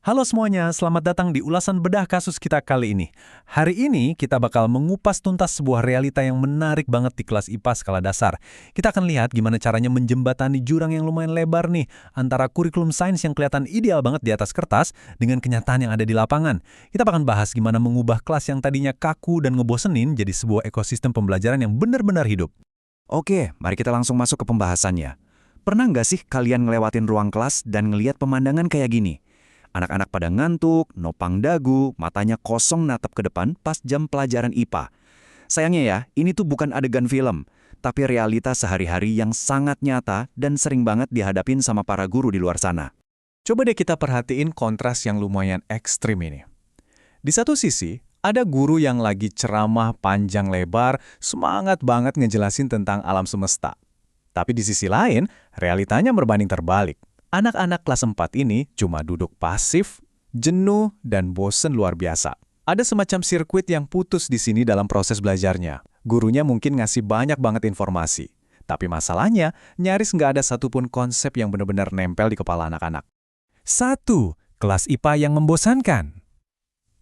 Halo semuanya, selamat datang di ulasan bedah kasus kita kali ini. Hari ini kita bakal mengupas tuntas sebuah realita yang menarik banget di kelas IPA skala dasar. Kita akan lihat gimana caranya menjembatani jurang yang lumayan lebar nih antara kurikulum sains yang kelihatan ideal banget di atas kertas dengan kenyataan yang ada di lapangan. Kita akan bahas gimana mengubah kelas yang tadinya kaku dan ngebosenin jadi sebuah ekosistem pembelajaran yang benar-benar hidup. Oke, mari kita langsung masuk ke pembahasannya. Pernah nggak sih kalian ngelewatin ruang kelas dan ngeliat pemandangan kayak gini? Anak-anak pada ngantuk, nopang dagu, matanya kosong natap ke depan pas jam pelajaran IPA. Sayangnya ya, ini tuh bukan adegan film, tapi realitas sehari-hari yang sangat nyata dan sering banget dihadapin sama para guru di luar sana. Coba deh kita perhatiin kontras yang lumayan ekstrim ini. Di satu sisi, ada guru yang lagi ceramah panjang lebar, semangat banget ngejelasin tentang alam semesta. Tapi di sisi lain, realitanya berbanding terbalik. Anak-anak kelas 4 ini cuma duduk pasif, jenuh, dan bosen luar biasa. Ada semacam sirkuit yang putus di sini dalam proses belajarnya. Gurunya mungkin ngasih banyak banget informasi. Tapi masalahnya, nyaris nggak ada satupun konsep yang benar-benar nempel di kepala anak-anak. 1. Kelas IPA yang membosankan.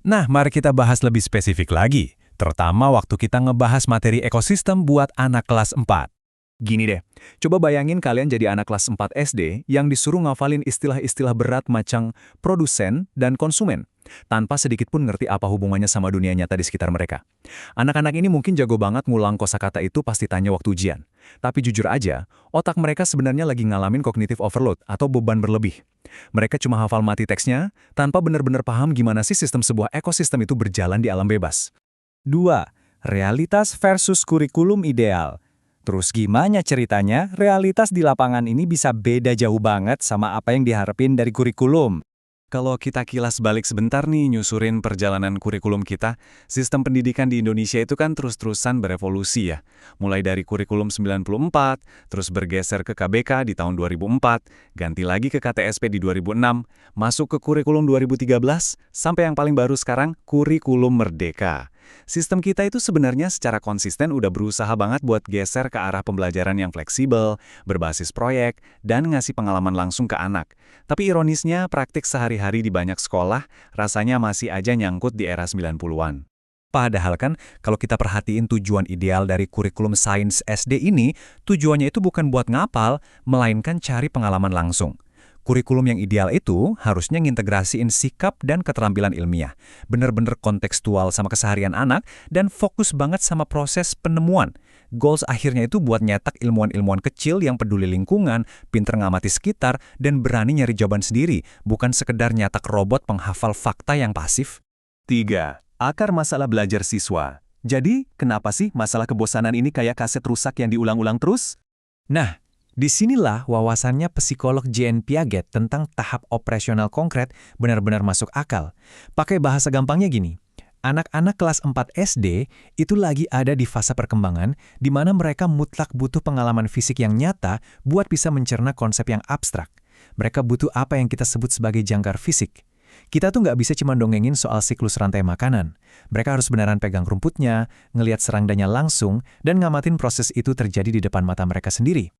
Nah, mari kita bahas lebih spesifik lagi, terutama waktu kita ngebahas materi ekosistem buat anak kelas 4. Gini deh, coba bayangin kalian jadi anak kelas 4 SD yang disuruh ngafalin istilah-istilah berat macam produsen dan konsumen, tanpa sedikit pun ngerti apa hubungannya sama dunia nyata di sekitar mereka. Anak-anak ini mungkin jago banget ngulang kosakata itu pas ditanya waktu ujian. Tapi jujur aja, otak mereka sebenarnya lagi ngalamin cognitive overload atau beban berlebih. Mereka cuma hafal mati teksnya, tanpa benar-benar paham gimana sih sistem sebuah ekosistem itu berjalan di alam bebas. 2. Realitas versus kurikulum ideal. Terus gimana ceritanya realitas di lapangan ini bisa beda jauh banget sama apa yang diharapin dari kurikulum? Kalau kita kilas balik sebentar nih nyusurin perjalanan kurikulum kita, sistem pendidikan di Indonesia itu kan terus-terusan berevolusi ya. Mulai dari kurikulum 94, terus bergeser ke KBK di tahun 2004, ganti lagi ke KTSP di 2006, masuk ke kurikulum 2013, sampai yang paling baru sekarang, kurikulum Merdeka. Sistem kita itu sebenarnya secara konsisten udah berusaha banget buat geser ke arah pembelajaran yang fleksibel, berbasis proyek, dan ngasih pengalaman langsung ke anak. Tapi ironisnya, praktik sehari-hari di banyak sekolah rasanya masih aja nyangkut di era 90-an. Padahal kan, kalau kita perhatiin tujuan ideal dari kurikulum sains SD ini, tujuannya itu bukan buat ngapal, melainkan cari pengalaman langsung. Kurikulum yang ideal itu harusnya ngintegrasiin sikap dan keterampilan ilmiah, bener-bener kontekstual sama keseharian anak, dan fokus banget sama proses penemuan. Goals akhirnya itu buat nyetak ilmuwan-ilmuwan kecil yang peduli lingkungan, pinter ngamati sekitar, dan berani nyari jawaban sendiri, bukan sekedar nyetak robot penghafal fakta yang pasif. 3. Akar masalah belajar siswa. Jadi, kenapa sih masalah kebosanan ini kayak kaset rusak yang diulang-ulang terus? Nah, disinilah wawasannya psikolog Jean Piaget tentang tahap operasional konkret benar-benar masuk akal. Pakai bahasa gampangnya gini, anak-anak kelas 4 SD itu lagi ada di fase perkembangan di mana mereka mutlak butuh pengalaman fisik yang nyata buat bisa mencerna konsep yang abstrak. Mereka butuh apa yang kita sebut sebagai jangkar fisik. Kita tuh nggak bisa cuma dongengin soal siklus rantai makanan. Mereka harus beneran pegang rumputnya, ngelihat serangdanya langsung, dan ngamatin proses itu terjadi di depan mata mereka sendiri.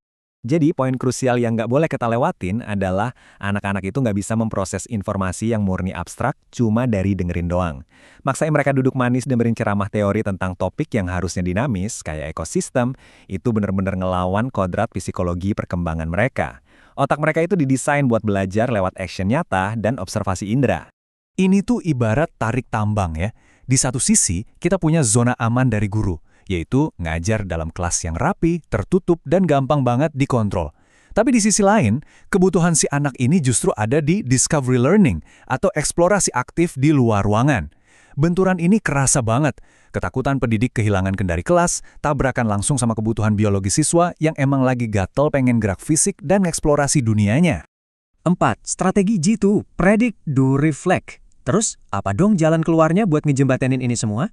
Jadi, poin krusial yang nggak boleh kita lewatin adalah anak-anak itu nggak bisa memproses informasi yang murni abstrak cuma dari dengerin doang. Maksain mereka duduk manis dengerin ceramah teori tentang topik yang harusnya dinamis, kayak ekosistem, itu benar-benar ngelawan kodrat psikologi perkembangan mereka. Otak mereka itu didesain buat belajar lewat action nyata dan observasi indera. Ini tuh ibarat tarik tambang ya. Di satu sisi, kita punya zona aman dari guru, yaitu ngajar dalam kelas yang rapi, tertutup, dan gampang banget dikontrol. Tapi di sisi lain, kebutuhan si anak ini justru ada di discovery learning atau eksplorasi aktif di luar ruangan. Benturan ini kerasa banget. Ketakutan pendidik kehilangan kendali kelas, tabrakan langsung sama kebutuhan biologi siswa yang emang lagi gatel pengen gerak fisik dan eksplorasi dunianya. 4. Strategi G2, Predict, Do, Reflect. Terus, apa dong jalan keluarnya buat ngejembatanin ini semua?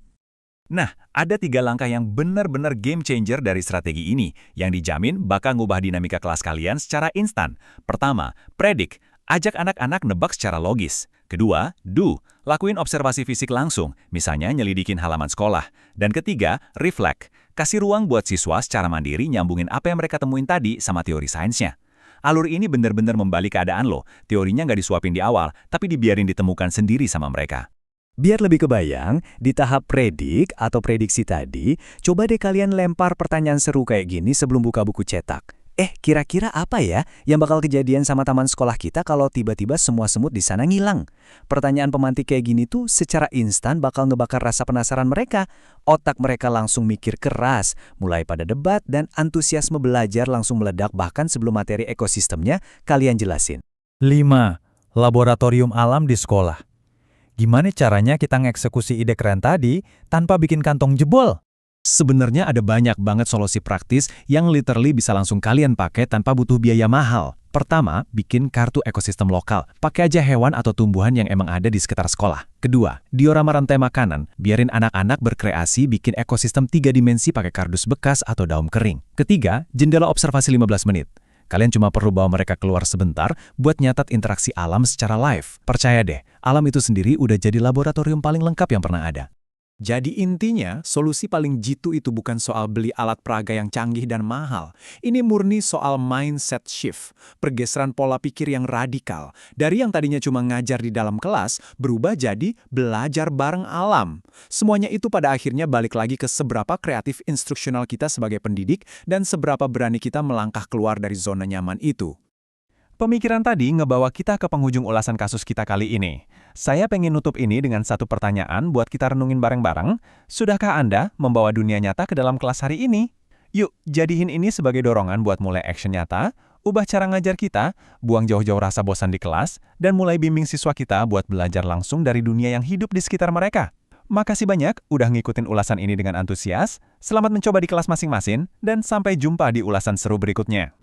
Nah, ada 3 langkah yang benar-benar game changer dari strategi ini, yang dijamin bakal ngubah dinamika kelas kalian secara instan. Pertama, predict. Ajak anak-anak nebak secara logis. Kedua, do. Lakuin observasi fisik langsung, misalnya nyelidikin halaman sekolah. Dan ketiga, reflect. Kasih ruang buat siswa secara mandiri nyambungin apa yang mereka temuin tadi sama teori sainsnya. Alur ini benar-benar membalik keadaan loh. Teorinya nggak disuapin di awal, tapi dibiarin ditemukan sendiri sama mereka. Biar lebih kebayang, di tahap predik atau prediksi tadi, coba deh kalian lempar pertanyaan seru kayak gini sebelum buka buku cetak. Kira-kira apa ya yang bakal kejadian sama taman sekolah kita kalau tiba-tiba semua semut di sana ngilang? Pertanyaan pemantik kayak gini tuh secara instan bakal ngebakar rasa penasaran mereka. Otak mereka langsung mikir keras, mulai pada debat dan antusiasme belajar langsung meledak bahkan sebelum materi ekosistemnya kalian jelasin. 5. Laboratorium alam di sekolah. Gimana caranya kita ngeksekusi ide keren tadi tanpa bikin kantong jebol? Sebenarnya ada banyak banget solusi praktis yang literally bisa langsung kalian pakai tanpa butuh biaya mahal. Pertama, bikin kartu ekosistem lokal. Pakai aja hewan atau tumbuhan yang emang ada di sekitar sekolah. Kedua, diorama rantai makanan. Biarin anak-anak berkreasi bikin ekosistem 3 dimensi pakai kardus bekas atau daun kering. Ketiga, jendela observasi 15 menit. Kalian cuma perlu bawa mereka keluar sebentar buat nyatat interaksi alam secara live. Percaya deh, alam itu sendiri udah jadi laboratorium paling lengkap yang pernah ada. Jadi intinya, solusi paling jitu itu bukan soal beli alat peraga yang canggih dan mahal. Ini murni soal mindset shift, pergeseran pola pikir yang radikal. Dari yang tadinya cuma ngajar di dalam kelas, berubah jadi belajar bareng alam. Semuanya itu pada akhirnya balik lagi ke seberapa kreatif instruksional kita sebagai pendidik dan seberapa berani kita melangkah keluar dari zona nyaman itu. Pemikiran tadi ngebawa kita ke penghujung ulasan kasus kita kali ini. Saya pengen nutup ini dengan satu pertanyaan buat kita renungin bareng-bareng. Sudahkah Anda membawa dunia nyata ke dalam kelas hari ini? Yuk, jadiin ini sebagai dorongan buat mulai action nyata, ubah cara ngajar kita, buang jauh-jauh rasa bosan di kelas, dan mulai bimbing siswa kita buat belajar langsung dari dunia yang hidup di sekitar mereka. Makasih banyak udah ngikutin ulasan ini dengan antusias. Selamat mencoba di kelas masing-masing, dan sampai jumpa di ulasan seru berikutnya.